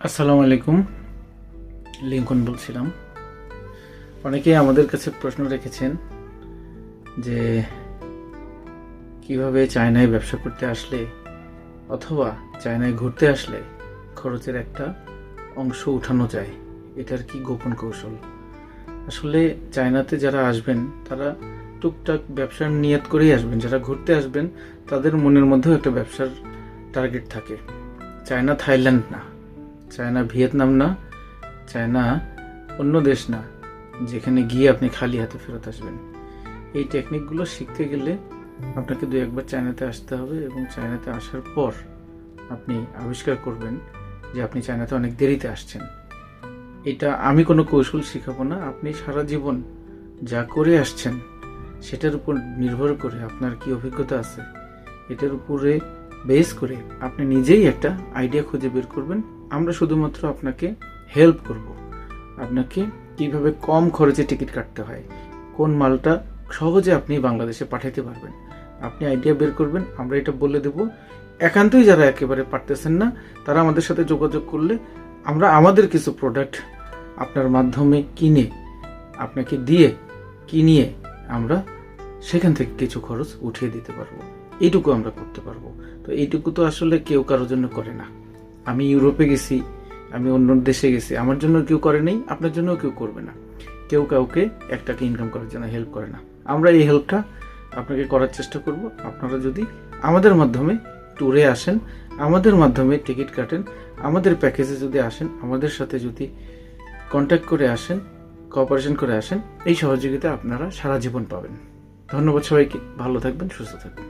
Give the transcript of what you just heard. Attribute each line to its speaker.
Speaker 1: আসসালামু আলাইকুম। লিঙ্কন বলছিলাম। অনেকেই আমাদের কাছে প্রশ্ন রেখেছেন যে কিভাবে চায়নায় ব্যবসা করতে আসলে অথবা চায়নায় ঘুরতে আসলে খরচের একটা অংশ উঠানো যায়, এটার কি গোপন কৌশল। আসলে চায়নাতে যারা আসবেন তারা টুকটাক ব্যবসার নিয়ত করেই আসবেন। যারা ঘুরতে আসবেন তাদের মনের মধ্যেও একটা ব্যবসার টার্গেট থাকে। চায়না থাইল্যান্ড না, চায়না ভিয়েতনাম না, চায়না অন্য দেশ না যেখানে গিয়ে আপনি খালি হাতে ফেরত আসবেন। এই টেকনিকগুলো শিখতে গেলে আপনাকে দু একবার চায়নাতে আসতে হবে এবং চায়নাতে আসার পর আপনি আবিষ্কার করবেন যে আপনি চায়নাতে অনেক দেরিতে আসছেন। এটা আমি কোনো কৌশল শিখাবো না। আপনি সারা জীবন যা করে আসছেন সেটার উপর নির্ভর করে আপনার কি অভিজ্ঞতা আছে এটার উপরে বেস করে আপনি নিজেই একটা আইডিয়া খুঁজে বের করবেন। আমরা শুধুমাত্র আপনাকে হেল্প করব, আপনাকে কিভাবে কম খরচে টিকিট কাটতে হয়, কোন মালটা সহজে আপনি বাংলাদেশে পাঠাতে পারবেন, আপনি আইডিয়া বের করবেন, আমরা এটা বলে দেব। একান্তই যারা একেবারে পারতেছেন না তারা আমাদের সাথে যোগাযোগ করলে আমরা আমাদের কিছু প্রোডাক্ট আপনার মাধ্যমে কিনে আপনাকে দিয়ে কিনিয়ে আমরা সেখান থেকে কিছু খরচ উঠিয়ে দিতে পারবো। এইটুকু আমরা করতে পারবো। তো এইটুকু তো আসলে কেউ কারোর জন্য করে না। আমি ইউরোপে গেছি, আমি অন্য দেশে গেছি, আমার জন্য কেউ করে নেই, আপনার জন্য কেউ করবে না। কেউ কাউকে 1 টাকা ইনকাম করার জন্য হেল্প করে না। আমরা এই হেল্পটা আপনাকে করার চেষ্টা করব। আপনারা যদি আমাদের মাধ্যমে ট্যুরে আসেন, আমাদের মাধ্যমে টিকিট কাটেন, আমাদের প্যাকেজে যদি আসেন, আমাদের সাথে যদি কন্ট্যাক্ট করে আসেন, কোঅপারেশন করে আসেন, এই সহযোগিতা আপনারা সারা জীবন পাবেন। ধন্যবাদ সবাইকে। ভালো থাকবেন, সুস্থ থাকবেন।